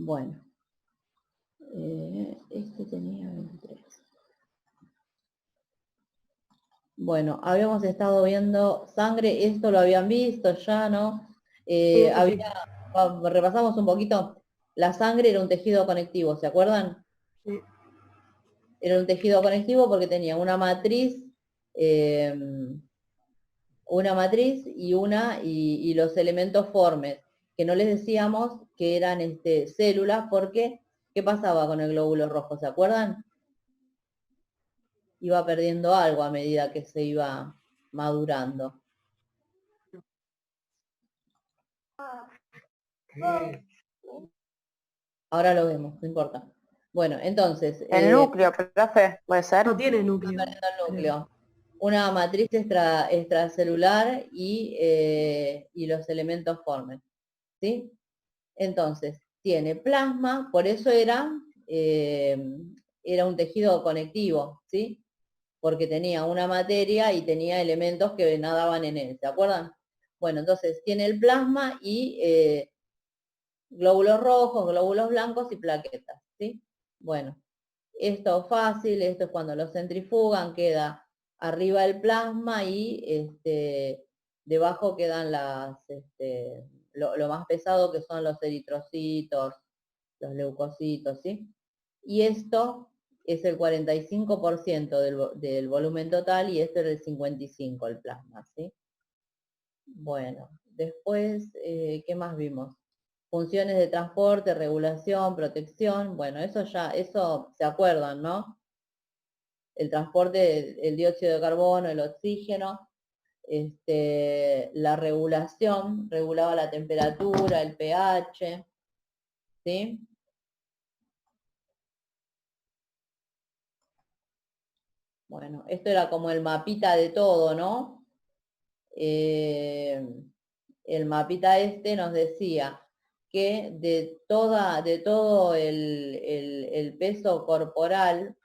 Bueno, este tenía 23. Bueno, habíamos estado viendo sangre, esto lo habían visto ya, ¿no? Sí. Repasamos un poquito. La sangre era un tejido conectivo, ¿se acuerdan? Sí. Era un tejido conectivo porque tenía eh, una matriz y los elementos formes, que no les decíamos que eran células, porque ¿qué pasaba con el glóbulo rojo? ¿Se acuerdan? Iba perdiendo algo a medida que se iba madurando. Ahora lo vemos, no importa. Bueno, entonces, El núcleo, profe, ¿puede ser? No tiene núcleo. el núcleo. Una matriz extracelular y los elementos formes, ¿sí? Entonces, tiene plasma, por eso era un tejido conectivo, ¿sí? Porque tenía una materia y tenía elementos que nadaban en él, ¿se acuerdan? Bueno, entonces tiene el plasma y glóbulos rojos, glóbulos blancos y plaquetas, ¿sí? Bueno, esto fácil, esto es cuando lo centrifugan, queda arriba el plasma y debajo quedan lo más pesado que son los eritrocitos, los leucocitos, ¿sí? Y esto es el 45% del volumen total y esto es el 55%, el plasma, ¿sí? Bueno, después, ¿qué más vimos? Funciones de transporte, regulación, protección, bueno, eso se acuerdan, ¿no? El transporte, el dióxido de carbono, el oxígeno, la regulación, regulaba la temperatura, el pH, ¿sí? Bueno, esto era como el mapita de todo, ¿no? El mapita nos decía que de todo el peso corporal,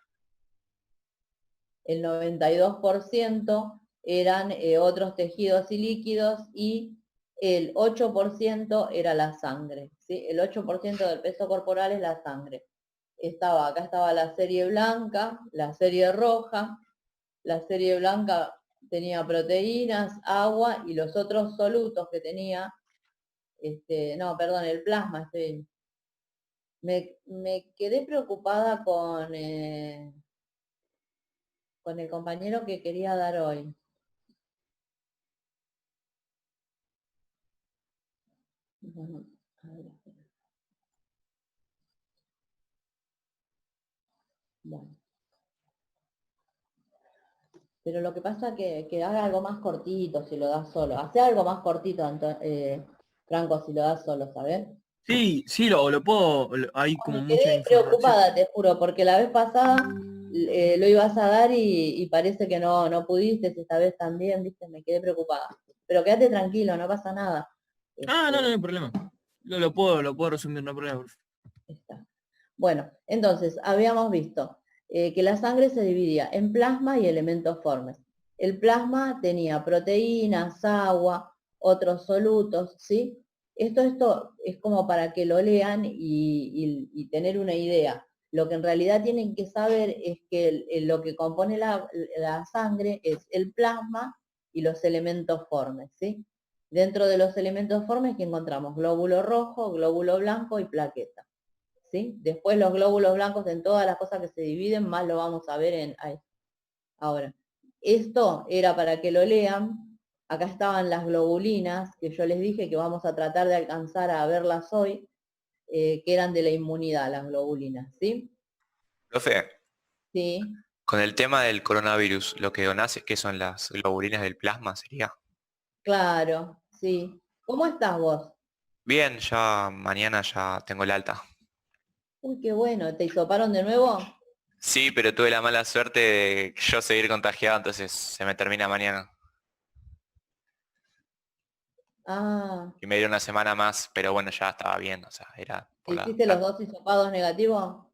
el 92% eran otros tejidos y líquidos y el 8% era la sangre, ¿sí? El 8% del peso corporal es la sangre. Acá estaba la serie blanca, la serie roja. La serie blanca tenía proteínas, agua y los otros solutos que tenía, no, perdón, el plasma, me quedé preocupada con el compañero que quería dar hoy. Bueno, a ver, espera. Bueno. Pero lo que pasa que haga algo más cortito si lo das solo. Hace algo más cortito, Franco, si lo das solo, ¿sabes? Sí, sí, lo puedo, hay como Me mucha quedé información. preocupada, te juro, porque la vez pasada lo ibas a dar y parece que no pudiste, esta vez también, viste, me quedé preocupada. Pero quédate tranquilo, no pasa nada. Ah, no, no hay problema. Lo puedo resumir, no hay problema. Está. Bueno, entonces, habíamos visto que la sangre se dividía en plasma y elementos formes. El plasma tenía proteínas, agua, otros solutos, ¿sí? Esto es como para que lo lean y tener una idea. Lo que en realidad tienen que saber es que lo que compone la sangre es el plasma y los elementos formes, ¿sí? Dentro de los elementos formes que encontramos glóbulo rojo, glóbulo blanco y plaqueta. ¿Sí? Después los glóbulos blancos en todas las cosas que se dividen, más lo vamos a ver ahí. Ahora, esto era para que lo lean. Acá estaban las globulinas, que yo les dije que vamos a tratar de alcanzar a verlas hoy, que eran de la inmunidad, las globulinas, ¿sí? Profe, Sí, con el tema del coronavirus, lo que donás, ¿qué son las globulinas del plasma? Sería. claro, sí. ¿Cómo estás vos? Bien, ya mañana ya tengo el alta. Uy, qué bueno, ¿te hisoparon de nuevo? Sí, pero tuve la mala suerte de yo seguir contagiado, entonces se me termina mañana. Ah, Y me dio una semana más, pero bueno, ya estaba bien, o sea, era ¿te por hiciste los la... dos hisopados negativos?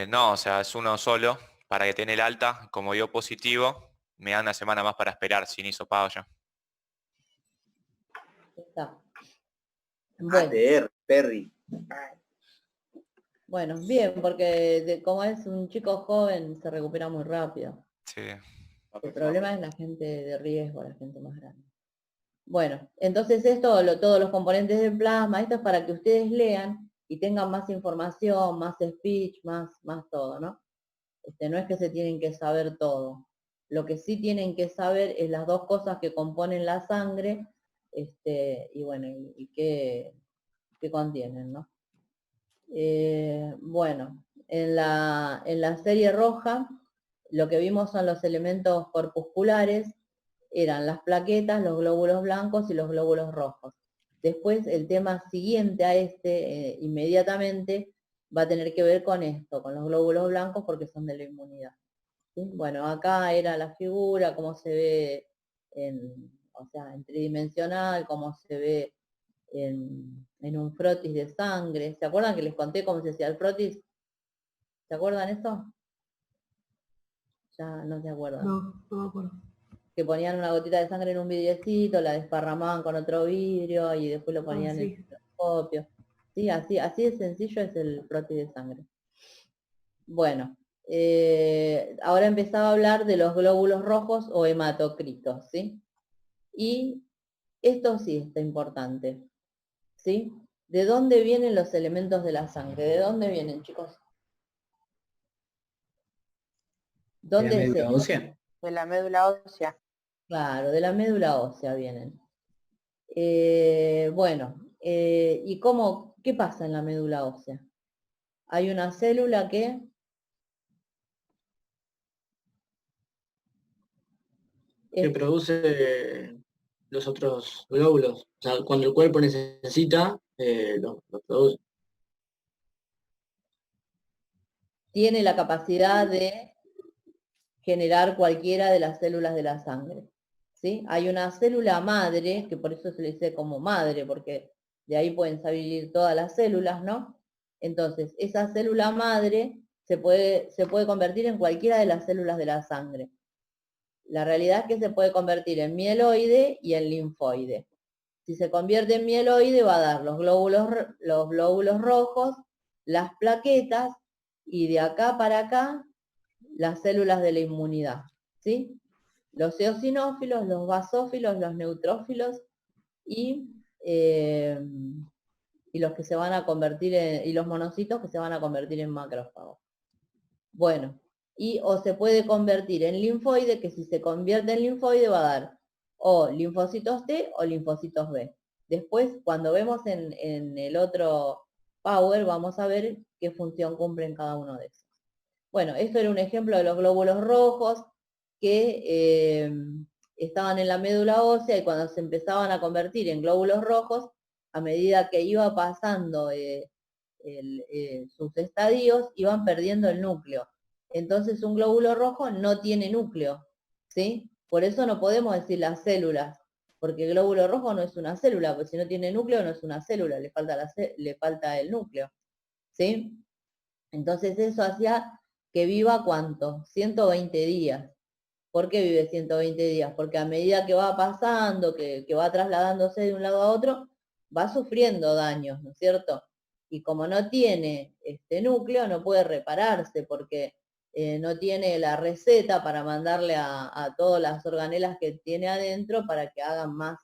No, o sea, es uno solo para que tenga el alta. Como dio positivo, me da una semana más para esperar sin hisopado ya. Está. Bueno. Perry. Bueno, bien, porque como es un chico joven, se recupera muy rápido. Sí. El problema es la gente de riesgo, la gente más grande. Bueno, entonces esto, todos los componentes del plasma, esto es para que ustedes lean y tengan más información, más speech, más todo, ¿no? No es que se tienen que saber todo. Lo que sí tienen que saber es las dos cosas que componen la sangre, y bueno, y qué contienen, ¿no? Bueno, en la serie roja, lo que vimos son los elementos corpusculares, eran las plaquetas, los glóbulos blancos y los glóbulos rojos. Después, el tema siguiente a inmediatamente, va a tener que ver con esto, con los glóbulos blancos, porque son de la inmunidad. ¿Sí? Bueno, acá era la figura, cómo se ve en tridimensional, cómo se ve en un frotis de sangre. ¿Se acuerdan que les conté cómo se hacía el frotis? ¿Se acuerdan eso? Ya no se acuerdan. No me acuerdo. Que ponían una gotita de sangre en un vidriecito, la desparramaban con otro vidrio y después lo ponían en el sí. microscopio. Sí, así de sencillo es el frotis de sangre. Bueno, ahora empezaba a hablar de los glóbulos rojos o hematocritos, ¿sí? Y esto sí está importante, ¿sí? ¿De dónde vienen los elementos de la sangre? ¿De dónde vienen, chicos? ¿De la ¿Dónde es médula esto? ósea? De la médula ósea. Claro, de la médula ósea vienen. Bueno, ¿y qué pasa en la médula ósea? Hay una célula que Que produce los otros glóbulos. O sea, cuando el cuerpo necesita, los produce. tiene la capacidad de generar cualquiera de las células de la sangre. ¿Sí? Hay una célula madre, que por eso se le dice como madre, porque de ahí pueden salir todas las células, ¿no? Entonces, esa célula madre se puede convertir en cualquiera de las células de la sangre. La realidad es que se puede convertir en mieloide y en linfoide. Si se convierte en mieloide va a dar los glóbulos rojos, las plaquetas, y de acá para acá las células de la inmunidad, ¿sí? Los eosinófilos, los basófilos, los neutrófilos y los que se van a convertir y los monocitos que se van a convertir en macrófagos. Bueno, o se puede convertir en linfoide, que si se convierte en linfoide va a dar o linfocitos T o linfocitos B. Después, cuando vemos en el otro power, vamos a ver qué función cumplen cada uno de esos. Bueno, esto era un ejemplo de los glóbulos rojos que estaban en la médula ósea y cuando se empezaban a convertir en glóbulos rojos, a medida que iba pasando sus estadios, iban perdiendo el núcleo. Entonces un glóbulo rojo no tiene núcleo, ¿sí? Por eso no podemos decir las células, porque el glóbulo rojo no es una célula, porque si no tiene núcleo no es una célula, le falta el núcleo, ¿sí? Entonces eso hacía que viva ¿cuánto? 120 días. ¿Por qué vive 120 días? Porque a medida que va pasando, que va trasladándose de un lado a otro, va sufriendo daños, ¿no es cierto? Y como no tiene este núcleo, no puede repararse porque no tiene la receta para mandarle a todas las organelas que tiene adentro para que hagan más,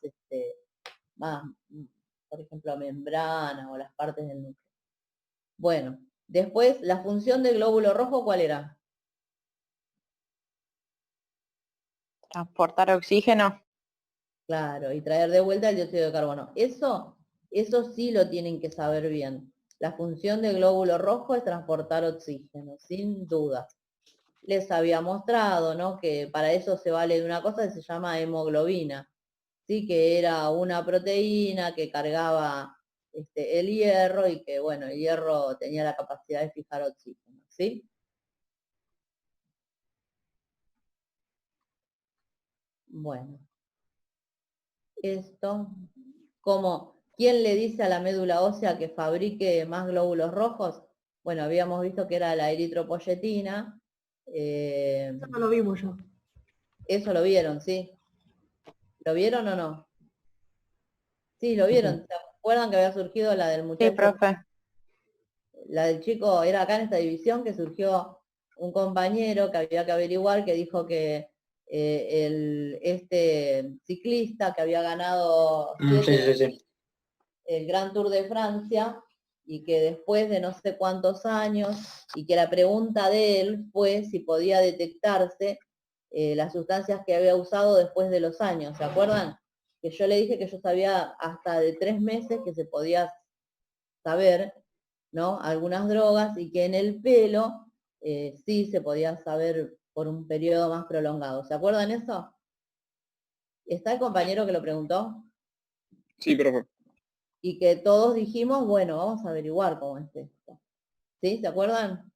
por ejemplo, membrana o las partes del núcleo. Bueno, después, la función del glóbulo rojo, ¿cuál era? Transportar oxígeno. Claro, y traer de vuelta el dióxido de carbono. Eso sí lo tienen que saber bien. La función del glóbulo rojo es transportar oxígeno, sin duda. Les había mostrado, ¿no?, que para eso se vale de una cosa que se llama hemoglobina, ¿sí? Que era una proteína que cargaba el hierro y que, bueno, el hierro tenía la capacidad de fijar oxígeno, ¿sí? Bueno. Esto, ¿quién le dice a la médula ósea que fabrique más glóbulos rojos? Bueno, habíamos visto que era la eritropoyetina. Eso no lo vimos yo. Eso lo vieron, ¿sí? ¿Lo vieron o no? Sí, lo vieron. ¿Recuerdan que había surgido la del Sí, muchacho? profe. La del chico era acá en esta división, que surgió un compañero que había que averiguar, que dijo que este ciclista que había ganado Sí. el Gran Tour de Francia, y que después de no sé cuántos años, y que la pregunta de él fue si podía detectarse las sustancias que había usado después de los años, ¿se acuerdan? Que yo le dije que yo sabía hasta de 3 meses que se podía saber, ¿no? Algunas drogas, y que en el pelo sí se podía saber por un periodo más prolongado. ¿Se acuerdan eso? ¿Está el compañero que lo preguntó? Sí, profe. Y que todos dijimos, bueno, vamos a averiguar cómo es esto. ¿Sí? ¿Se acuerdan?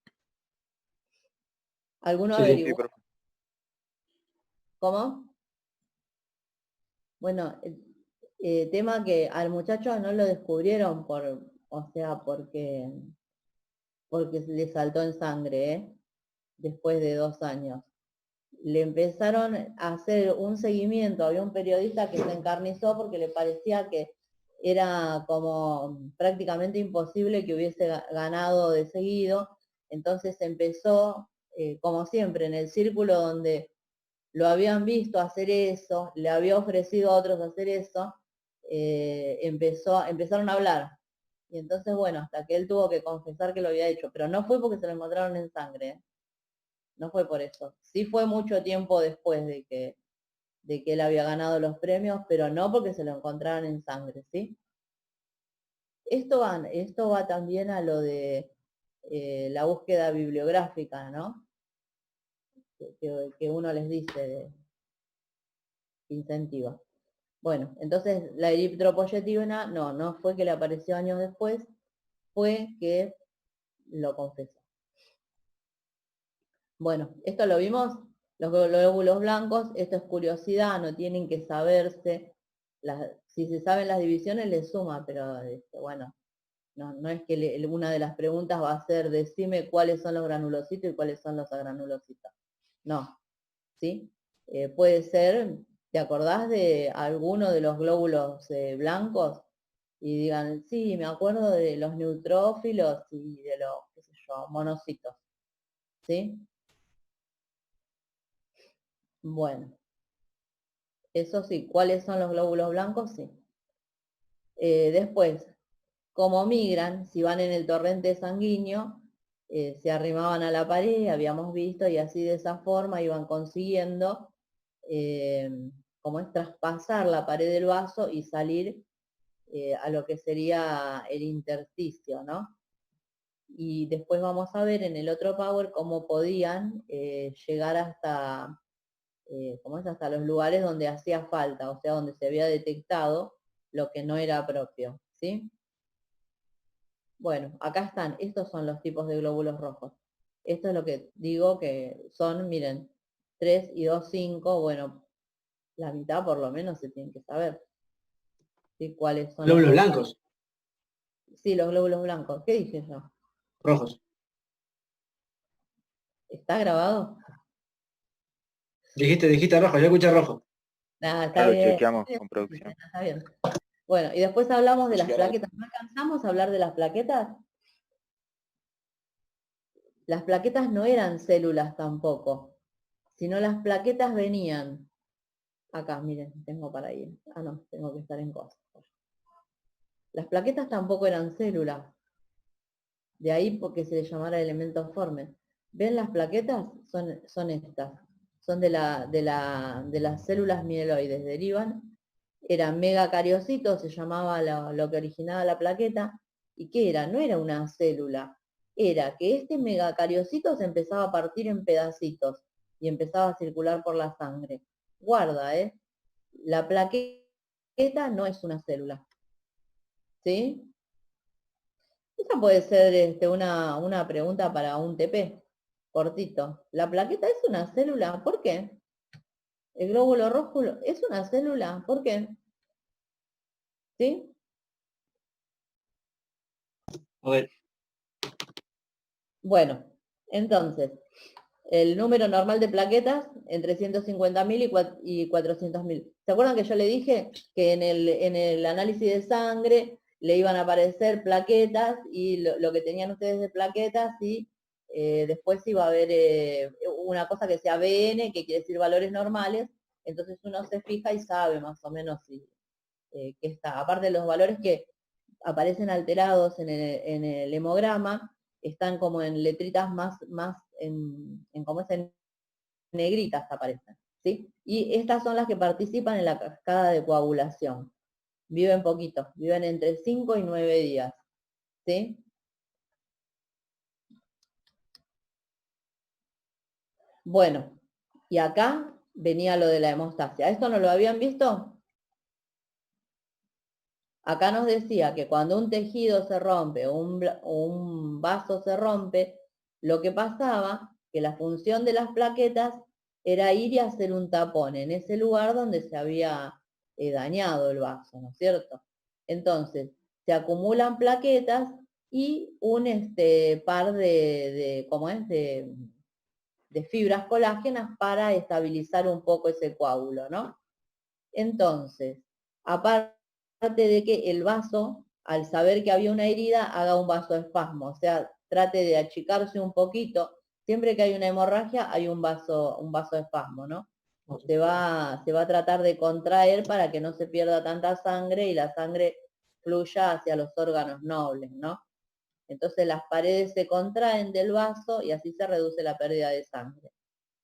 ¿Alguno Sí, averiguó? profe. ¿Cómo? Bueno, tema que al muchacho no lo descubrieron porque le saltó en sangre, después de 2 años. Le empezaron a hacer un seguimiento, había un periodista que se encarnizó porque le parecía que era como prácticamente imposible que hubiese ganado de seguido, entonces empezó, como siempre, en el círculo donde lo habían visto hacer eso, le había ofrecido a otros hacer eso, empezaron a hablar. Y entonces, bueno, hasta que él tuvo que confesar que lo había hecho, pero no fue porque se lo encontraron en sangre, no fue por eso. Sí fue mucho tiempo después de que él había ganado los premios, pero no porque se lo encontraron en sangre, ¿sí? Esto va también a lo de la búsqueda bibliográfica, ¿no? Que uno les dice, incentiva. Bueno, entonces la eritropoyetina, no fue que le apareció años después, fue que lo confesó. Bueno, esto lo vimos, los glóbulos blancos, esto es curiosidad, no tienen que saberse, si se saben las divisiones les suma, pero bueno, no es que una de las preguntas va a ser decime cuáles son los granulocitos y cuáles son los agranulocitos. No, ¿sí? Puede ser, ¿te acordás de alguno de los glóbulos blancos? Y digan, sí, me acuerdo de los neutrófilos y de los, qué sé yo, monocitos. ¿Sí? Bueno, eso sí, ¿cuáles son los glóbulos blancos? Sí. Después, como migran, si van en el torrente sanguíneo, se arrimaban a la pared, habíamos visto, y así de esa forma iban consiguiendo, como es traspasar la pared del vaso y salir a lo que sería el intersticio, ¿no? Y después vamos a ver en el otro power cómo podían llegar hasta, hasta los lugares donde hacía falta, o sea, donde se había detectado lo que no era propio, ¿sí? Bueno, acá están, estos son los tipos de glóbulos rojos. Esto es lo que digo que son, miren, 3 y 2, 5, bueno, la mitad por lo menos se tienen que saber. ¿Sí? ¿Cuáles son Glóbulos los blancos, Sí, los glóbulos blancos. ¿Qué dije yo? rojos. ¿Está grabado? Dijiste rojo, yo escuché rojo. Nada, está Ya lo bien. chequeamos con producción. Está bien. Bueno, y después hablamos de las Chequeado. plaquetas. ¿No alcanzamos a hablar de las plaquetas? Las plaquetas no eran células tampoco, sino las plaquetas venían. Acá, miren, tengo para ir. Ah, no, tengo que estar en cosas. Las plaquetas tampoco eran células. De ahí porque se les llamara elementos formes. ¿Ven las plaquetas? Son estas. Son de las células mieloides. Derivan. Eran megacariocitos, se llamaba lo que originaba la plaqueta. ¿Y qué era? No era una célula. Era que este megacariocito se empezaba a partir en pedacitos y empezaba a circular por la sangre. Guarda, La plaqueta no es una célula. ¿Sí? Esa puede ser una pregunta para un TP, cortito. ¿La plaqueta es una célula? ¿Por qué? ¿El glóbulo rojo es una célula? ¿Por qué? ¿Sí? A ver, Bueno, entonces, el número normal de plaquetas entre 150.000 y 400.000. ¿Se acuerdan que yo le dije que en el análisis de sangre le iban a aparecer plaquetas y lo que tenían ustedes de plaquetas y después iba a haber una cosa que sea BN, que quiere decir valores normales, entonces uno se fija y sabe más o menos si, qué está. Aparte de los valores que aparecen alterados en el hemograma, están como en letritas más como es en negritas aparecen, ¿sí? Y estas son las que participan en la cascada de coagulación. Viven poquito, viven entre 5 y 9 días, ¿sí? Bueno, y acá venía lo de la hemostasia. ¿Esto no lo habían visto? Acá nos decía que cuando un tejido se rompe, un vaso se rompe, lo que pasaba, que la función de las plaquetas era ir y hacer un tapón en ese lugar donde se había dañado el vaso, ¿no es cierto? Entonces, se acumulan plaquetas y un par ¿cómo es? De fibras colágenas para estabilizar un poco ese coágulo, ¿no? Entonces, aparte de que el vaso, al saber que había una herida, haga un vasoespasmo, o sea, trate de achicarse un poquito. Siempre que hay una hemorragia hay un vasoespasmo, ¿no? Se va a tratar de contraer para que no se pierda tanta sangre y la sangre fluya hacia los órganos nobles, ¿no? Entonces las paredes se contraen del vaso y así se reduce la pérdida de sangre.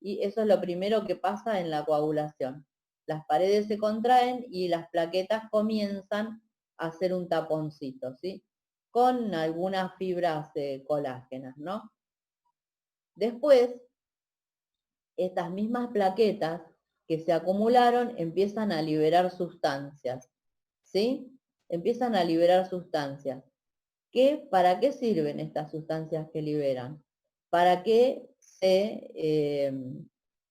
Y eso es lo primero que pasa en la coagulación. Las paredes se contraen y las plaquetas comienzan a hacer un taponcito, ¿sí? Con algunas fibras colágenas, ¿no? Después, estas mismas plaquetas que se acumularon empiezan a liberar sustancias, ¿sí? Empiezan a liberar sustancias. ¿Para qué sirven estas sustancias que liberan? Para que se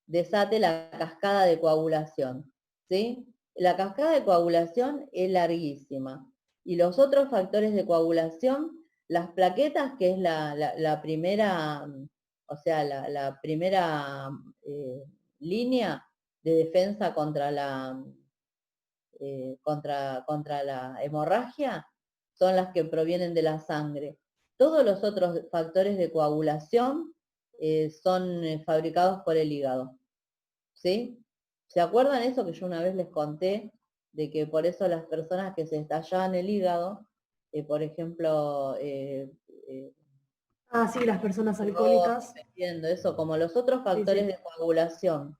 desate la cascada de coagulación, ¿sí? La cascada de coagulación es larguísima. Y los otros factores de coagulación, las plaquetas, que es la primera, o sea, la primera línea de defensa contra contra la hemorragia, son las que provienen de la sangre. Todos los otros factores de coagulación son fabricados por el hígado, ¿sí? ¿Se acuerdan eso que yo una vez les conté? De que por eso las personas que se estallaban el hígado, por ejemplo, Ah, sí, las personas alcohólicas. entiendo eso, como los otros factores de coagulación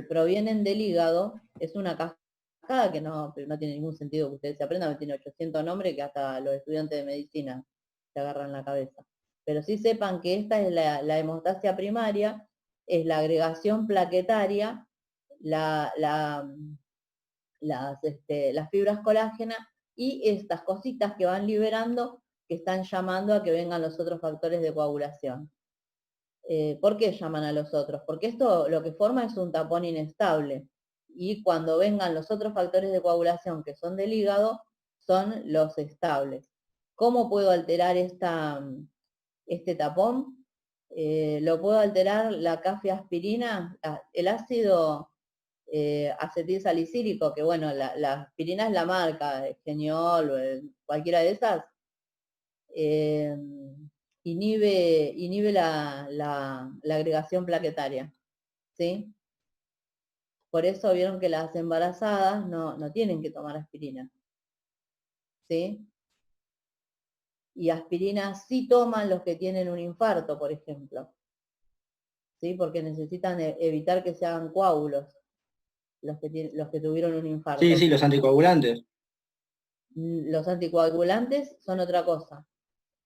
provienen del hígado, es una cascada que no tiene ningún sentido que ustedes se aprendan, tiene 800 nombres que hasta los estudiantes de medicina se agarran la cabeza. Pero sí sepan que esta es la hemostasia primaria, es la agregación plaquetaria, las fibras colágenas y estas cositas que van liberando que están llamando a que vengan los otros factores de coagulación. ¿Por qué llaman a los otros? Porque esto lo que forma es un tapón inestable y cuando vengan los otros factores de coagulación que son del hígado, son los estables. ¿Cómo puedo alterar este tapón? Lo puedo alterar la cafeaspirina, el ácido acetilsalicílico, que bueno, la aspirina es la marca, Geniol, cualquiera de esas, inhibe la agregación plaquetaria, ¿sí? Por eso vieron que las embarazadas no tienen que tomar aspirina, ¿sí? Y aspirina sí toman los que tienen un infarto, por ejemplo, ¿sí? Porque necesitan evitar que se hagan coágulos, los que tuvieron un infarto. Sí, sí, los anticoagulantes. Los anticoagulantes son otra cosa.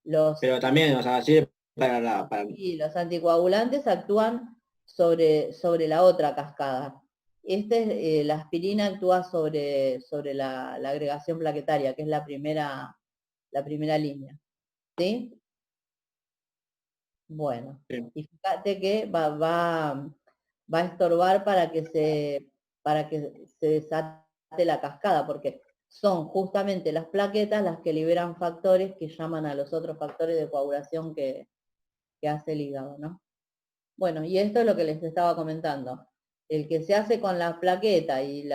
Pero también, o sea, sirve para Y los anticoagulantes actúan sobre la otra cascada. La aspirina actúa sobre la agregación plaquetaria, que es la primera línea. ¿Sí? Bueno, Sí. y fíjate que va a estorbar para que se desate la cascada, porque son justamente las plaquetas las que liberan factores que llaman a los otros factores de coagulación que hace el hígado, ¿no? Bueno, y esto es lo que les estaba comentando. El que se hace con la plaqueta y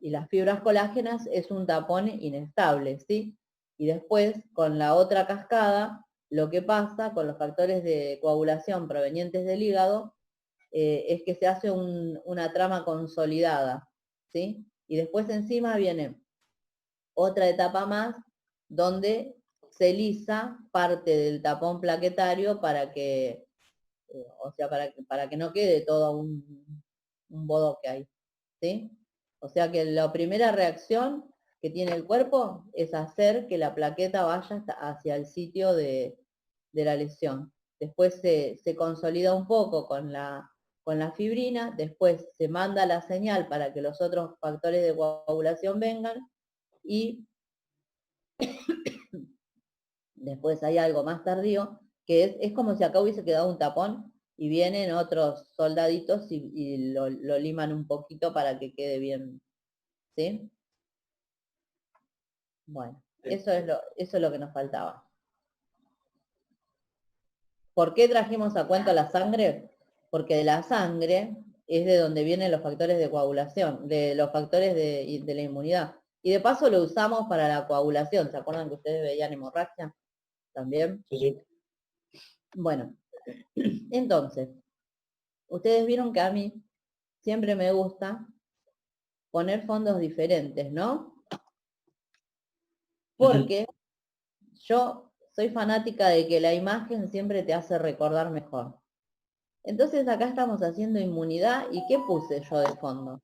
Y las fibras colágenas es un tapón inestable, ¿sí? Y después, con la otra cascada, lo que pasa con los factores de coagulación provenientes del hígado es que se hace una trama consolidada, ¿sí? Y después encima viene otra etapa más donde se lisa parte del tapón plaquetario para que, o sea, para que no quede todo un bodoque ahí, ¿sí? O sea que la primera reacción que tiene el cuerpo es hacer que la plaqueta vaya hacia el sitio de la lesión. Después se consolida un poco con la fibrina, después se manda la señal para que los otros factores de coagulación vengan y después hay algo más tardío, que es como si acá hubiese quedado un tapón y vienen otros soldaditos y lo liman un poquito para que quede bien, ¿sí? Bueno, eso es lo que nos faltaba. ¿Por qué trajimos a cuento la sangre? Porque de la sangre es de donde vienen los factores de coagulación, de los factores de la inmunidad. Y de paso lo usamos para la coagulación. ¿Se acuerdan que ustedes veían hemorragia? También. Sí. Bueno, entonces, ustedes vieron que a mí siempre me gusta poner fondos diferentes, ¿no? Porque yo soy fanática de que la imagen siempre te hace recordar mejor. Entonces acá estamos haciendo inmunidad, ¿y qué puse yo de fondo?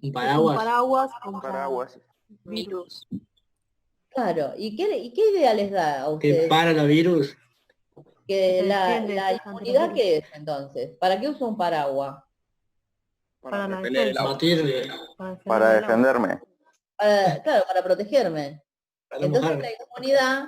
Un Un paraguas. paraguas contra Paraguas. virus. Claro, ¿y qué idea les da a Que ustedes? para los virus. Que Se defiende la ante inmunidad, los ¿qué es entonces? ¿Para qué uso un paraguas? Para la repeler el defensa. agua. Batir Para defender el agua. defenderme. Claro, para protegerme. para la Entonces mujer. la inmunidad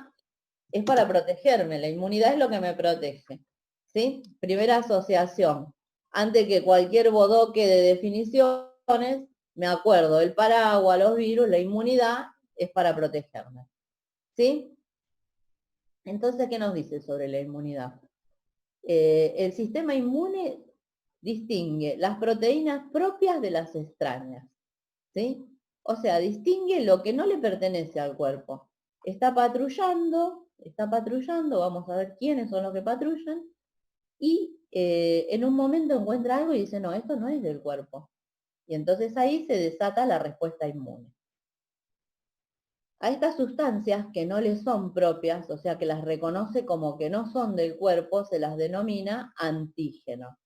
es para protegerme, la inmunidad es lo que me protege, ¿sí? Primera asociación. Antes que cualquier bodoque de definiciones, me acuerdo, el paraguas, los virus, la inmunidad es para protegerme, ¿sí? Entonces, ¿qué nos dice sobre la inmunidad? El sistema inmune distingue las proteínas propias de las extrañas, ¿sí? O sea, distingue lo que no le pertenece al cuerpo. Está patrullando, vamos a ver quiénes son los que patrullan, y en un momento encuentra algo y dice, no, esto no es del cuerpo. Y entonces ahí se desata la respuesta inmune. A estas sustancias que no le son propias, o sea que las reconoce como que no son del cuerpo, se las denomina antígeno,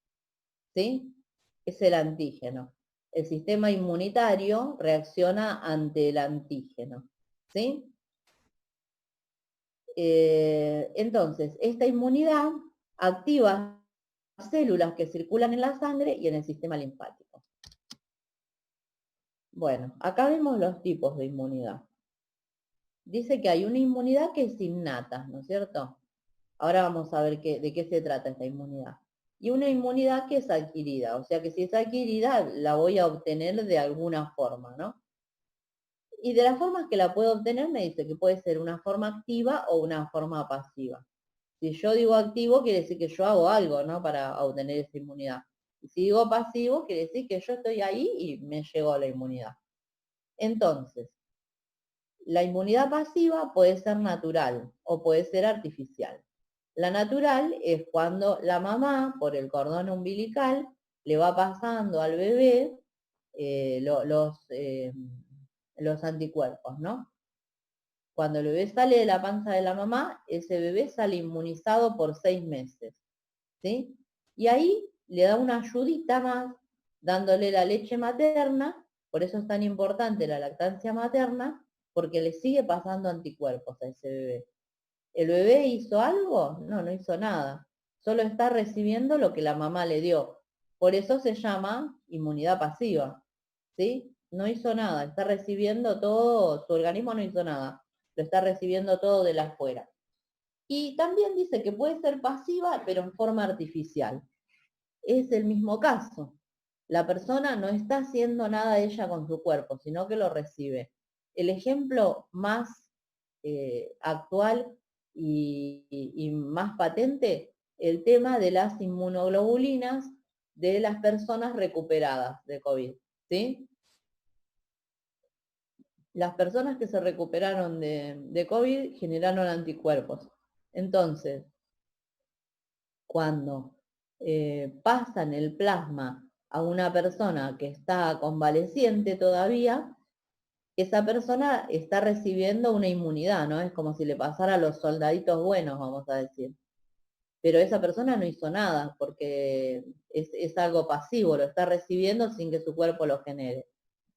¿sí? Es el antígeno. El sistema inmunitario reacciona ante el antígeno, ¿sí? Entonces, esta inmunidad activa células que circulan en la sangre y en el sistema linfático. Bueno, acá vemos los tipos de inmunidad. Dice que hay una inmunidad que es innata, ¿no es cierto? Ahora vamos a ver de qué se trata esta inmunidad. Y una inmunidad que es adquirida, o sea que si es adquirida la voy a obtener de alguna forma, ¿no? Y de las formas que la puedo obtener me dice que puede ser una forma activa o una forma pasiva. Si yo digo activo, quiere decir que yo hago algo, ¿no? Para obtener esa inmunidad. Y si digo pasivo, quiere decir que yo estoy ahí y me llegó la inmunidad. Entonces, la inmunidad pasiva puede ser natural o puede ser artificial. La natural es cuando la mamá, por el cordón umbilical, le va pasando al bebé los anticuerpos, ¿no? Cuando el bebé sale de la panza de la mamá, ese bebé sale inmunizado por 6 meses, ¿sí? Y ahí le da una ayudita más, dándole la leche materna, por eso es tan importante la lactancia materna, porque le sigue pasando anticuerpos a ese bebé. ¿El bebé hizo algo? No, no hizo nada. Solo está recibiendo lo que la mamá le dio. Por eso se llama inmunidad pasiva, ¿sí? No hizo nada, está recibiendo todo, su organismo no hizo nada, lo está recibiendo todo de la afuera. Y también dice que puede ser pasiva, pero en forma artificial. Es el mismo caso. La persona no está haciendo nada ella con su cuerpo, sino que lo recibe. El ejemplo más actual y más patente, el tema de las inmunoglobulinas de las personas recuperadas de COVID, ¿sí? las personas que se recuperaron de COVID generaron anticuerpos. Entonces, cuando pasan el plasma a una persona que está convaleciente todavía, esa persona está recibiendo una inmunidad, ¿no? Es como si le pasara a los soldaditos buenos, vamos a decir. Pero esa persona no hizo nada, porque es algo pasivo, lo está recibiendo sin que su cuerpo lo genere.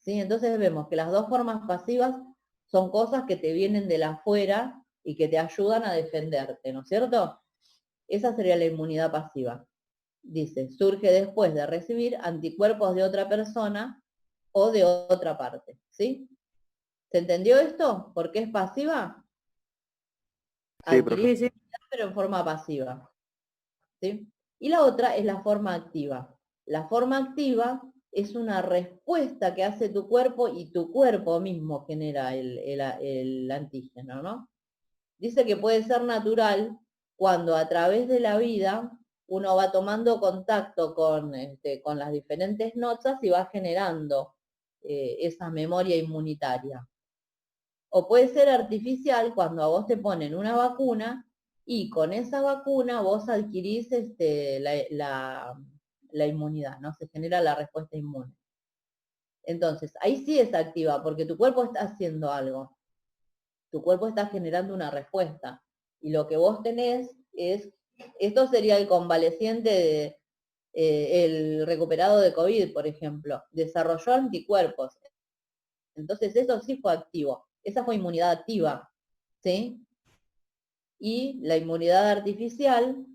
¿Sí? Entonces vemos que las dos formas pasivas son cosas que te vienen de la afuera y que te ayudan a defenderte, ¿no es cierto? Esa sería la inmunidad pasiva. Dice, surge después de recibir anticuerpos de otra persona o de otra parte, ¿sí? ¿Se entendió esto? ¿Por qué es pasiva? Sí, Adquirir profe. pero en forma pasiva, ¿sí? Y la otra es la forma activa. La forma activa es una respuesta que hace tu cuerpo y tu cuerpo mismo genera el antígeno, ¿no? Dice que puede ser natural cuando a través de la vida uno va tomando contacto con las diferentes notas y va generando esa memoria inmunitaria. O puede ser artificial cuando a vos te ponen una vacuna y con esa vacuna vos adquirís la inmunidad, ¿no? Se genera la respuesta inmune. Entonces, ahí sí es activa, porque tu cuerpo está haciendo algo. Tu cuerpo está generando una respuesta. Y lo que vos tenés es, esto sería el convaleciente, el recuperado de COVID, por ejemplo, desarrolló anticuerpos. Entonces eso sí fue activo. Esa fue inmunidad activa, ¿sí? Y la inmunidad artificial,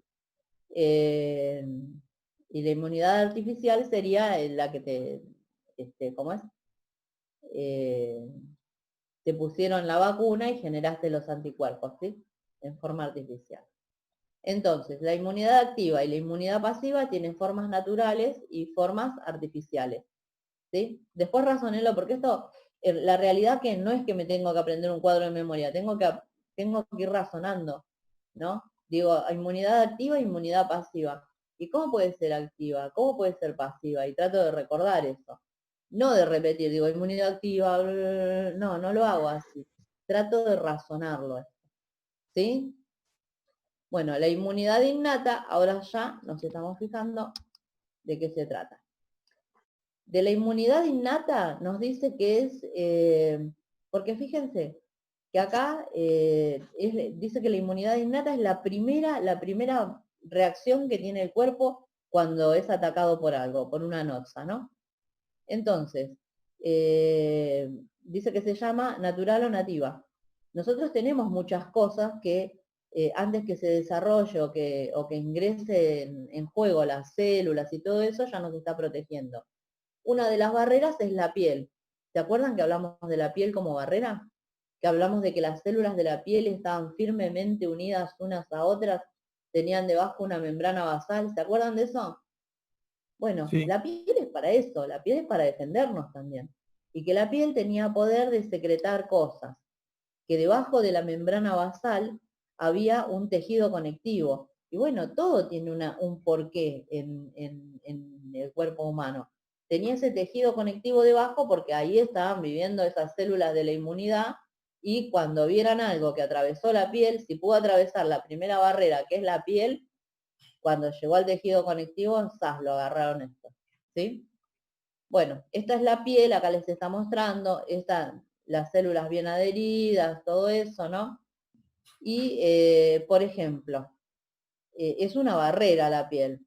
sería la que ¿cómo es? Te pusieron la vacuna y generaste los anticuerpos, ¿sí? En forma artificial. Entonces, la inmunidad activa y la inmunidad pasiva tienen formas naturales y formas artificiales, ¿sí? Después razonenlo, porque esto, la realidad que no es que me tengo que aprender un cuadro de memoria, tengo que ir razonando, ¿no? Digo, inmunidad activa e inmunidad pasiva. ¿Y cómo puede ser activa? ¿Cómo puede ser pasiva? Y trato de recordar eso. No de repetir, digo, inmunidad activa, no lo hago así. Trato de razonarlo, ¿sí? Bueno, la inmunidad innata, ahora ya nos estamos fijando de qué se trata. De la inmunidad innata nos dice que es, porque fíjense, que acá dice que la inmunidad innata es la primera reacción que tiene el cuerpo cuando es atacado por algo, por una noxa, ¿no? Entonces, dice que se llama natural o nativa. Nosotros tenemos muchas cosas que antes que se desarrolle o que ingrese en juego las células y todo eso, ya nos está protegiendo. Una de las barreras es la piel. ¿Se acuerdan que hablamos de la piel como barrera? Que hablamos de que las células de la piel estaban firmemente unidas unas a otras, tenían debajo una membrana basal. ¿Se acuerdan de eso? Bueno, Sí. la piel es para eso, la piel es para defendernos también. Y que la piel tenía poder de secretar cosas, que debajo de la membrana basal había un tejido conectivo. Y bueno, todo tiene un porqué en el cuerpo humano. Tenía ese tejido conectivo debajo porque ahí estaban viviendo esas células de la inmunidad y cuando vieran algo que atravesó la piel, si pudo atravesar la primera barrera, que es la piel, cuando llegó al tejido conectivo, ¡zas!, lo agarraron esto, ¿sí? Bueno, esta es la piel, acá les está mostrando, están las células bien adheridas, todo eso, ¿no? Y, por ejemplo, es una barrera la piel.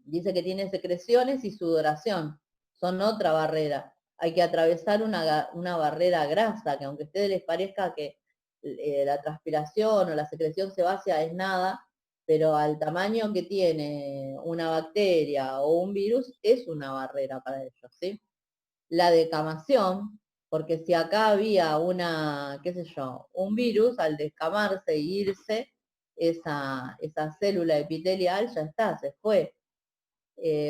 Dice que tiene secreciones y sudoración, son otra barrera. Hay que atravesar una barrera grasa, que aunque a ustedes les parezca que la transpiración o la secreción sebácea es nada, pero al tamaño que tiene una bacteria o un virus, es una barrera para ellos, ¿sí? La descamación, porque si acá había un virus, al descamarse e irse, esa célula epitelial ya está, se fue.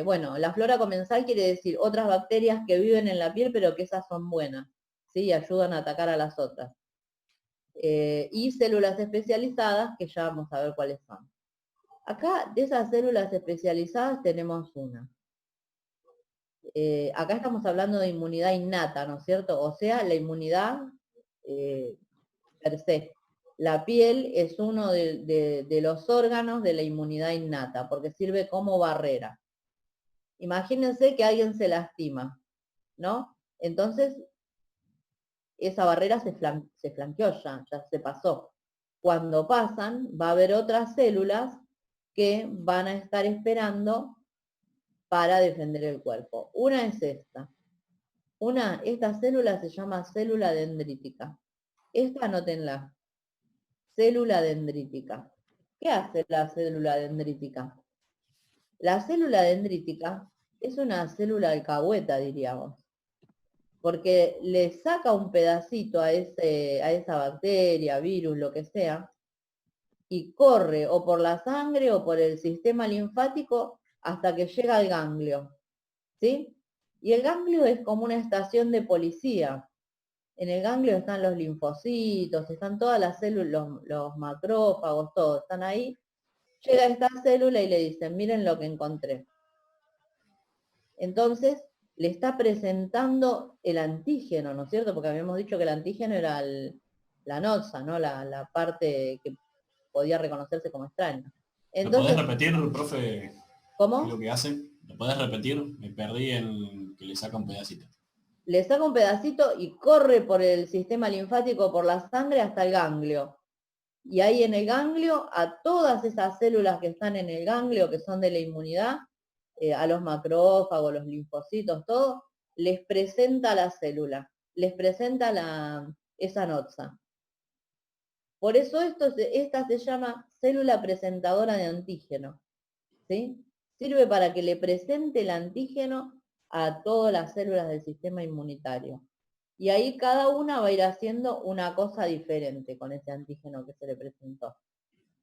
Bueno, la flora comensal quiere decir otras bacterias que viven en la piel, pero que esas son buenas, ¿sí? Ayudan a atacar a las otras. Y células especializadas, que ya vamos a ver cuáles son. Acá, de esas células especializadas, tenemos una. acá estamos hablando de inmunidad innata, ¿no es cierto? O sea, la inmunidad per se. La piel es uno de los órganos de la inmunidad innata, porque sirve como barrera. Imagínense que alguien se lastima, ¿no? Entonces, esa barrera se flanqueó ya se pasó. Cuando pasan, va a haber otras células que van a estar esperando para defender el cuerpo. Una es esta. Esta célula se llama célula dendrítica. Esta anótenla. Célula dendrítica. ¿Qué hace la célula dendrítica? La célula dendrítica es una célula alcahueta, diríamos, porque le saca un pedacito a esa bacteria, virus, lo que sea, y corre o por la sangre o por el sistema linfático hasta que llega al ganglio, ¿sí? Y el ganglio es como una estación de policía. En el ganglio están los linfocitos, están todas las células, los macrófagos, todos están ahí. Llega esta célula y le dicen, miren lo que encontré. Entonces, le está presentando el antígeno, ¿no es cierto? Porque habíamos dicho que el antígeno era la noxa, ¿no? La parte que podía reconocerse como extraña. Entonces, ¿lo podés repetir, profe? ¿cómo? ¿Qué es lo que hace? ¿Lo podés repetir? Me perdí en que le saca un pedacito. Le saca un pedacito y corre por el sistema linfático, por la sangre hasta el ganglio. Y ahí en el ganglio, a todas esas células que están en el ganglio, que son de la inmunidad, a los macrófagos, los linfocitos, todo, les presenta la célula, les presenta esa noxa. Por eso esta se llama célula presentadora de antígeno, ¿sí? Sirve para que le presente el antígeno a todas las células del sistema inmunitario. Y ahí cada una va a ir haciendo una cosa diferente con ese antígeno que se le presentó,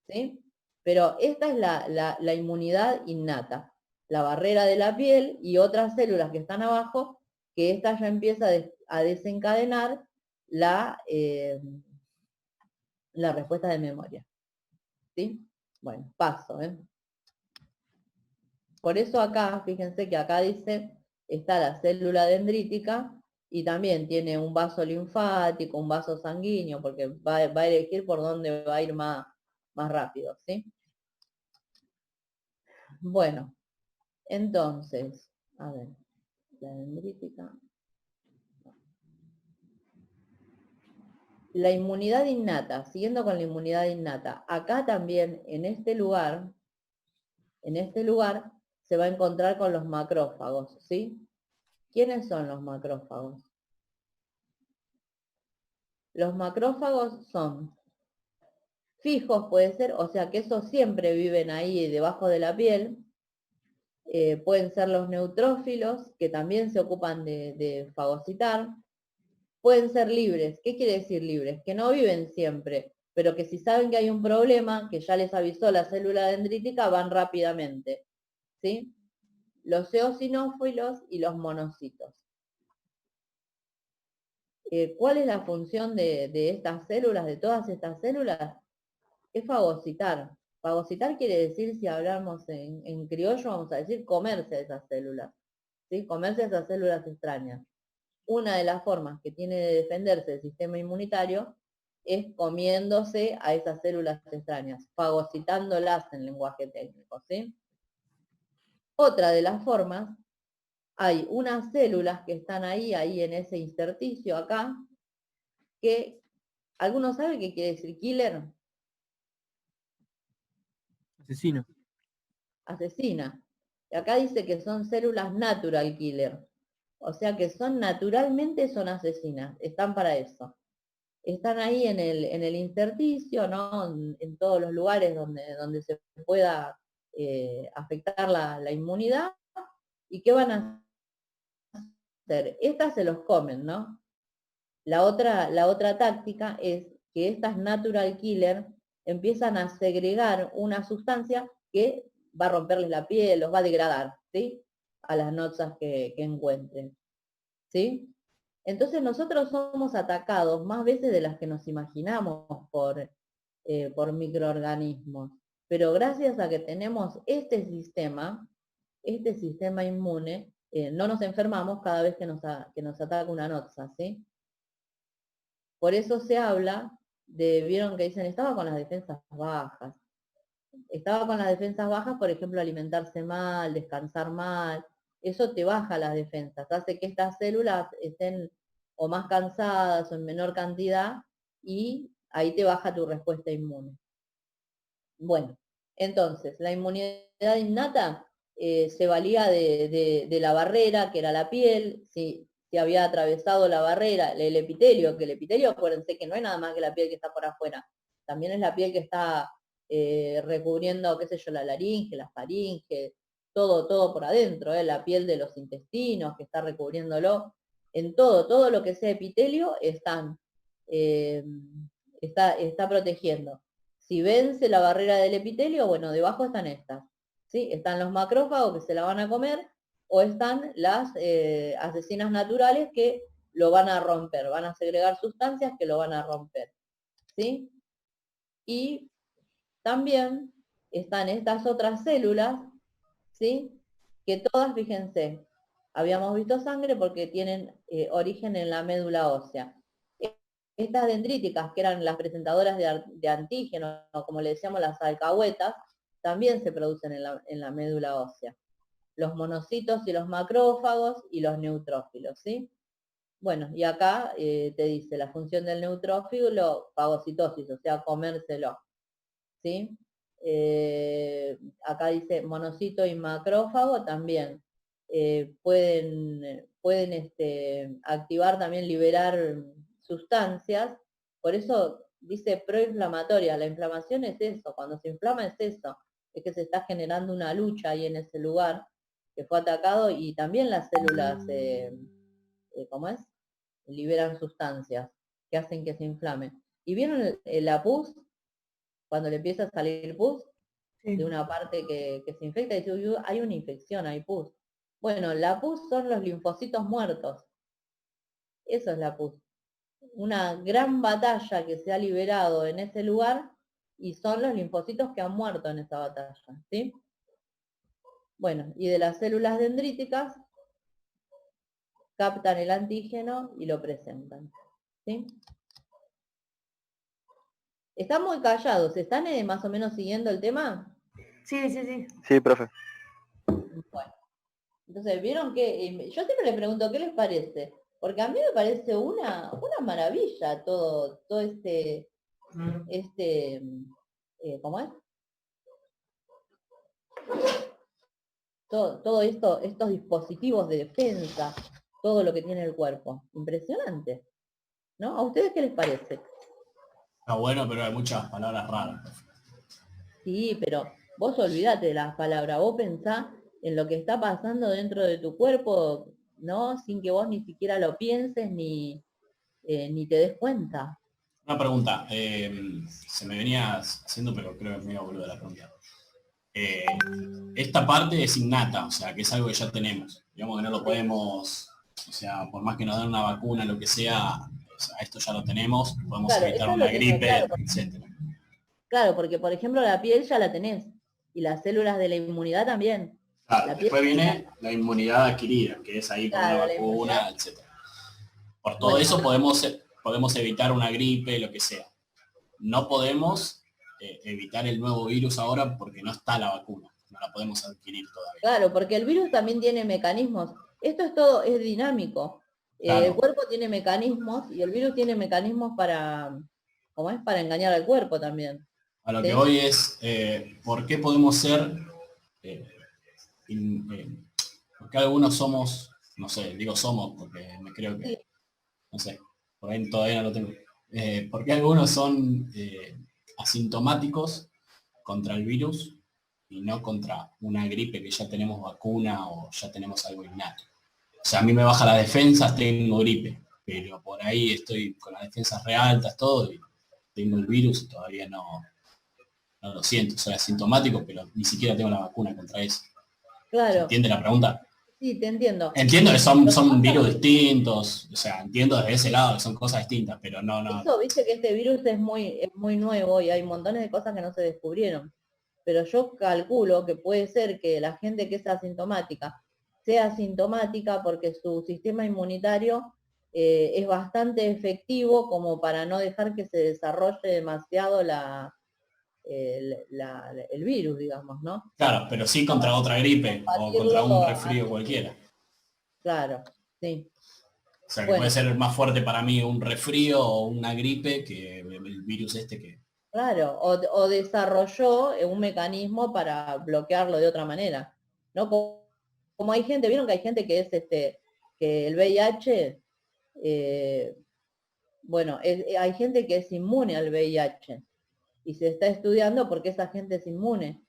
¿sí? Pero esta es la inmunidad innata, la barrera de la piel y otras células que están abajo, que esta ya empieza a desencadenar la respuesta de memoria, ¿sí? Bueno, paso, ¿eh? Por eso acá, fíjense que acá dice, está la célula dendrítica y también tiene un vaso linfático, un vaso sanguíneo, porque va a elegir por dónde va a ir más rápido, ¿sí? Bueno, entonces, a ver, la dendrítica. La inmunidad innata, siguiendo con la inmunidad innata, acá también en este lugar se va a encontrar con los macrófagos, ¿sí? ¿Quiénes son los macrófagos? Los macrófagos son fijos, puede ser, o sea que esos siempre viven ahí debajo de la piel. Pueden ser los neutrófilos, que también se ocupan de fagocitar. Pueden ser libres. ¿Qué quiere decir libres? Que no viven siempre, pero que si saben que hay un problema, que ya les avisó la célula dendrítica, van rápidamente, ¿sí? Los eosinófilos y los monocitos. ¿Cuál es la función de estas células, de todas estas células? Es fagocitar. Fagocitar quiere decir, si hablamos en criollo, vamos a decir comerse a esas células, ¿sí? Comerse a esas células extrañas. Una de las formas que tiene de defenderse el sistema inmunitario es comiéndose a esas células extrañas, fagocitándolas en lenguaje técnico, ¿sí? Otra de las formas, hay unas células que están ahí en ese intersticio acá, que, ¿alguno sabe qué quiere decir killer? Asesino. Asesina. Y acá dice que son células natural killer. O sea que naturalmente son asesinas, están para eso. Están ahí en el intersticio, ¿no? En todos los lugares donde se pueda afectar la inmunidad. ¿Y qué van a hacer? Estas se los comen, ¿no? La otra táctica es que estas natural killer empiezan a segregar una sustancia que va a romperles la piel, los va a degradar, ¿sí? A las notas que encuentren, ¿sí? Entonces nosotros somos atacados más veces de las que nos imaginamos por microorganismos, pero gracias a que tenemos este sistema inmune, no nos enfermamos cada vez que nos ataca una noxa, ¿sí? Por eso se habla vieron que dicen, estaba con las defensas bajas. Estaba con las defensas bajas, por ejemplo, alimentarse mal, descansar mal, eso te baja las defensas, hace que estas células estén o más cansadas o en menor cantidad y ahí te baja tu respuesta inmune. Bueno, entonces, la inmunidad innata se valía de la barrera, que era la piel, si había atravesado la barrera, el epitelio, que el epitelio, acuérdense que no es nada más que la piel que está por afuera, también es la piel que está recubriendo, qué sé yo, la laringe, la faringe, todo por adentro, la piel de los intestinos que está recubriéndolo, en todo lo que sea epitelio está protegiendo. Si vence la barrera del epitelio, bueno, debajo están estas, ¿sí? Están los macrófagos que se la van a comer, o están las asesinas naturales que lo van a romper, van a segregar sustancias que lo van a romper, ¿sí? Y también están estas otras células, ¿sí? Que todas, fíjense, habíamos visto sangre porque tienen origen en la médula ósea. Estas dendríticas, que eran las presentadoras de antígenos, o como le decíamos las alcahuetas, también se producen en la médula ósea. Los monocitos y los macrófagos y los neutrófilos, ¿sí? Bueno, y acá te dice la función del neutrófilo, fagocitosis, o sea, comérselo, ¿sí? Acá dice monocito y macrófago también. Pueden activar también, liberar sustancias, por eso dice proinflamatoria, la inflamación es eso, cuando se inflama es eso, es que se está generando una lucha ahí en ese lugar que fue atacado, y también las células, ¿cómo es? Liberan sustancias que hacen que se inflame. ¿Y vieron la pus? Cuando le empieza a salir pus, de una parte que se infecta, y dice, hay una infección, hay pus. Bueno, la pus son los linfocitos muertos. Eso es la pus. Una gran batalla que se ha liberado en ese lugar, y son los linfocitos que han muerto en esa batalla, ¿sí? Bueno, y de las células dendríticas captan el antígeno y lo presentan, ¿sí? Están muy callados, ¿están más o menos siguiendo el tema? Sí, sí, sí. Sí, profe. Bueno, entonces, ¿vieron que yo siempre les pregunto, ¿qué les parece? Porque a mí me parece una maravilla todo ¿cómo es? Todo esto, estos dispositivos de defensa, todo lo que tiene el cuerpo. Impresionante, ¿no? ¿A ustedes qué les parece? Está bueno, pero hay muchas palabras raras. Sí, pero vos olvidate de las palabras, vos pensá en lo que está pasando dentro de tu cuerpo, ¿no? Sin que vos ni siquiera lo pienses ni te des cuenta. Una pregunta, se me venía haciendo, pero creo que es medio boluda la pregunta. Esta parte es innata, o sea, que es algo que ya tenemos. Digamos que no lo podemos, o sea, por más que nos den una vacuna, lo que sea, o sea, esto ya lo tenemos, podemos Claro, evitar eso una lo tenés, gripe, claro. etcétera. Claro, porque por ejemplo la piel ya la tenés, y las células de la inmunidad también. Claro, La después piel- viene la inmunidad adquirida, que es ahí por Claro, una la vacuna, inmunidad. etcétera. Por todo Bueno, eso podemos evitar una gripe, lo que sea. No podemos evitar el nuevo virus ahora porque no está la vacuna, no la podemos adquirir todavía. claro, porque el virus también tiene mecanismos. Esto es todo, es dinámico. Claro. El cuerpo tiene mecanismos y el virus tiene mecanismos ¿cómo es? Para engañar al cuerpo también. A lo ¿Sí? que hoy es, ¿por qué podemos ser, porque algunos somos, no sé, digo somos porque me creo que, Sí. no sé, por ahí todavía no lo tengo, ¿por qué algunos son asintomáticos contra el virus y no contra una gripe que ya tenemos vacuna o ya tenemos algo innato? O sea, a mí me baja las defensas, tengo gripe, pero por ahí estoy con las defensas re altas, todo, y tengo el virus y todavía no lo siento, soy asintomático, pero ni siquiera tengo la vacuna contra eso. ¿Se Claro, entiende la pregunta? sí, te entiendo. Entiendo que son virus distintos, o sea, entiendo desde ese lado que son cosas distintas, pero no. Eso, viste que este virus es muy nuevo y hay montones de cosas que no se descubrieron. Pero yo calculo que puede ser que la gente que es asintomática sea sintomática porque su sistema inmunitario es bastante efectivo como para no dejar que se desarrolle demasiado el virus, digamos, ¿no? Claro, pero sí contra otra gripe o contra un resfrío cualquiera. Claro, sí. O sea, que Bueno. puede ser más fuerte para mí un resfrío o una gripe que el virus este que... Claro, o desarrolló un mecanismo para bloquearlo de otra manera, ¿no? Como hay gente, vieron que hay gente que es que el VIH, bueno, hay gente que es inmune al VIH y se está estudiando por qué esa gente es inmune.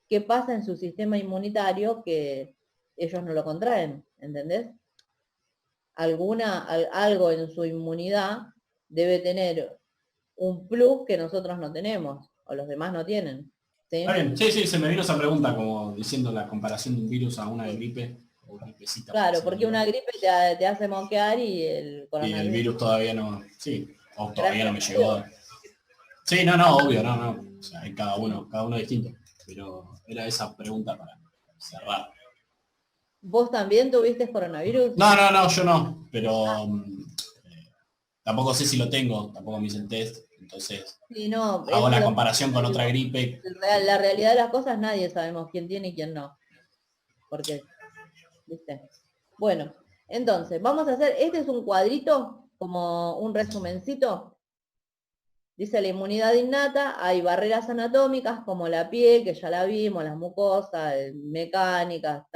¿Qué pasa en su sistema inmunitario que ellos no lo contraen? ¿Entendés? Algo en su inmunidad debe tener un plus que nosotros no tenemos, o los demás no tienen. ¿Sí? Está bien, sí, se me vino esa pregunta como diciendo la comparación de un virus a una gripe o gripecita. Claro, porque una gripe te hace moquear y el coronavirus. Y el virus todavía no, sí, o todavía no me llegó. Sí, no, obvio, no. O sea, hay cada uno distinto. Pero era esa pregunta para cerrar. ¿Vos también tuviste coronavirus? No, yo no, pero tampoco sé si lo tengo, tampoco me hice el test, entonces Sí, no, hago la comparación con otra gripe. La realidad de las cosas nadie sabemos quién tiene y quién no. Porque, ¿viste? Bueno, entonces, vamos a hacer, este es un cuadrito, como un resumencito. Dice la inmunidad innata, hay barreras anatómicas como la piel, que ya la vimos, las mucosas, mecánicas,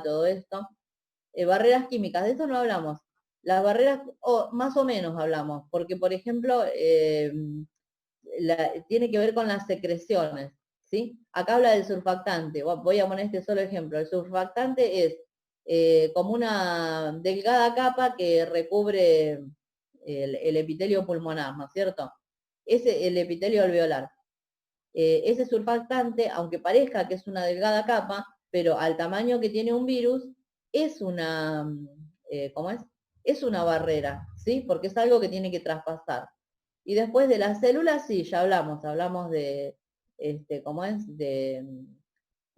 todo esto. Barreras químicas, de eso no hablamos. Las barreras, más o menos hablamos, porque por ejemplo, tiene que ver con las secreciones, ¿sí? Acá habla del surfactante, voy a poner este solo ejemplo. El surfactante es como una delgada capa que recubre el epitelio pulmonar, ¿no es cierto? El epitelio alveolar. Ese surfactante, aunque parezca que es una delgada capa, pero al tamaño que tiene un virus, es una, ¿cómo es? Es una barrera, ¿sí? Porque es algo que tiene que traspasar. Y después de las células, sí, ya hablamos de, ¿cómo es? De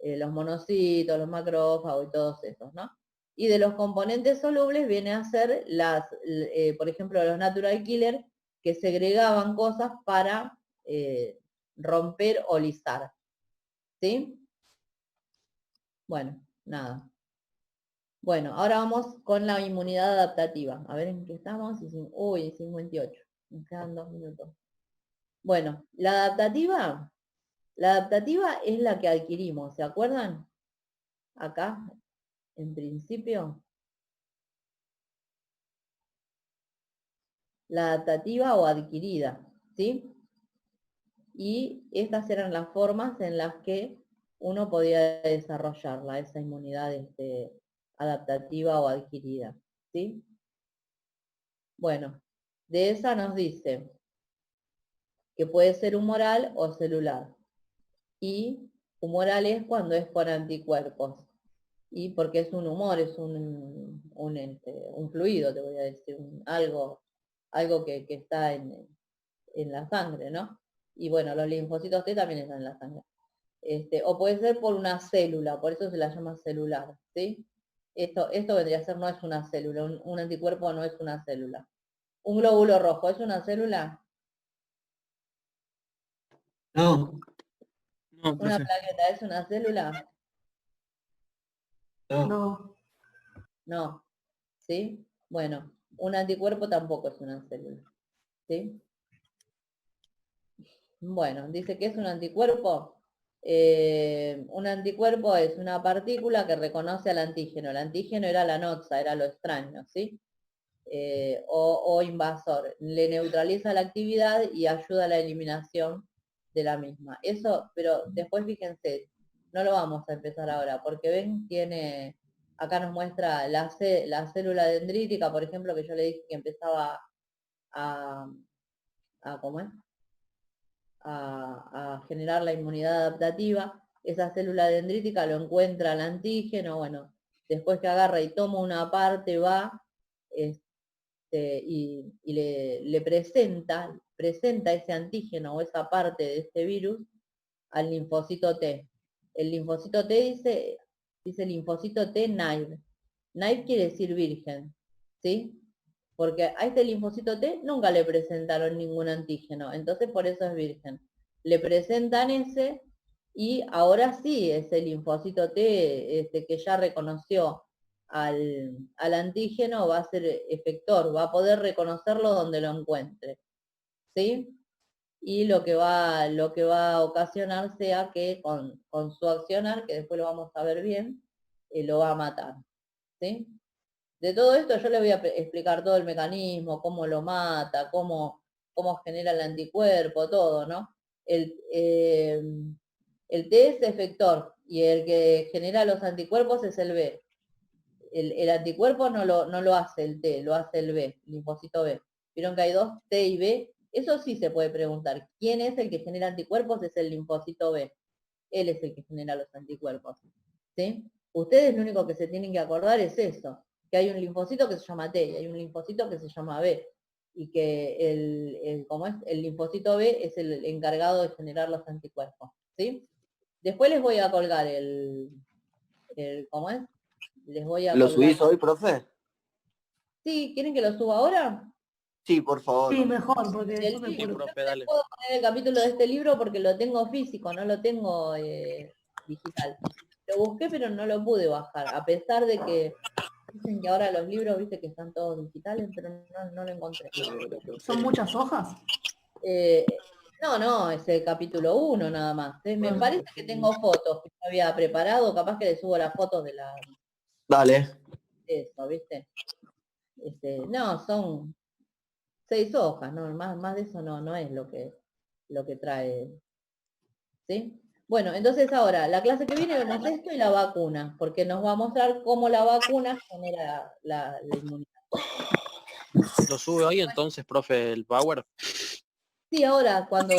los monocitos, los macrófagos y todos esos, ¿no? Y de los componentes solubles viene a ser por ejemplo, los natural killer, que segregaban cosas para romper o lisar. ¿Sí? Bueno, nada. Bueno, ahora vamos con la inmunidad adaptativa. A ver en qué estamos. Uy, 58. Nos quedan 2 minutos. Bueno, la adaptativa es la que adquirimos, ¿se acuerdan? Acá, en principio. La adaptativa o adquirida, ¿sí? Y estas eran las formas en las que uno podía desarrollarla, esa inmunidad adaptativa o adquirida, ¿sí? Bueno, de esa nos dice que puede ser humoral o celular. Y humoral es cuando es por anticuerpos. Y porque es un humor, es un fluido, te voy a decir, algo que está en la sangre, ¿no? Y bueno, los linfocitos T también están en la sangre. O puede ser por una célula, por eso se la llama celular, ¿sí? Esto vendría a ser, no es una célula, un anticuerpo no es una célula. Un glóbulo rojo, ¿es una célula? No. ¿Una plaqueta es una célula? No. No. ¿Sí? Bueno, un anticuerpo tampoco es una célula. ¿Sí? Bueno, dice que es un anticuerpo. Un anticuerpo es una partícula que reconoce al antígeno. El antígeno era la noxa, era lo extraño, ¿sí? O invasor. Le neutraliza la actividad y ayuda a la eliminación de la misma. Eso, pero después fíjense, no lo vamos a empezar ahora, porque ven, acá nos muestra la célula dendrítica, por ejemplo, que yo le dije que empezaba ¿cómo es? A generar la inmunidad adaptativa. Esa célula dendrítica lo encuentra el antígeno, bueno, después que agarra y toma una parte, va y le presenta ese antígeno o esa parte de este virus al linfocito T. El linfocito T dice linfocito T naive. Naive quiere decir virgen, ¿sí? Porque a este linfocito T nunca le presentaron ningún antígeno, entonces por eso es virgen. Le presentan ese y ahora sí ese linfocito T que ya reconoció al antígeno va a ser efector, va a poder reconocerlo donde lo encuentre, ¿sí? Y lo que va a ocasionar sea que con su accionar, que después lo vamos a ver bien, lo va a matar, ¿sí? De todo esto yo le voy a explicar todo el mecanismo, cómo lo mata, cómo genera el anticuerpo, todo, ¿no? El T es efector y el que genera los anticuerpos es el B. El anticuerpo no lo hace el T, lo hace el B, el linfocito B. Vieron que hay dos T y B. Eso sí se puede preguntar. ¿Quién es el que genera anticuerpos? Es el linfocito B. Él es el que genera los anticuerpos. ¿Sí? Ustedes lo único que se tienen que acordar es eso, que hay un linfocito que se llama T y hay un linfocito que se llama B. Y que el linfocito B es el encargado de generar los anticuerpos. ¿Sí? Después les voy a colgar ¿cómo es? Les voy a ¿Lo colgar. subís hoy, profe? Sí, ¿quieren que lo suba ahora? Sí, por favor. Sí, mejor, porque El después me libro, acuerdo. profe, dale. puedo poner el capítulo de este libro porque lo tengo físico, no lo tengo digital. Lo busqué pero no lo pude bajar, a pesar de que dicen que ahora los libros, viste que están todos digitales, pero no lo encontré. ¿Son muchas hojas? No, es el capítulo 1 nada más. Me parece que tengo fotos que yo había preparado, capaz que le subo las fotos de Dale. eso, ¿viste? No, son 6 hojas, no, más de eso no es lo que trae. ¿Sí? Bueno, entonces ahora, la clase que viene vemos esto y la vacuna, porque nos va a mostrar cómo la vacuna genera la inmunidad. ¿Lo sube hoy entonces, profe, el Power? Sí, ahora cuando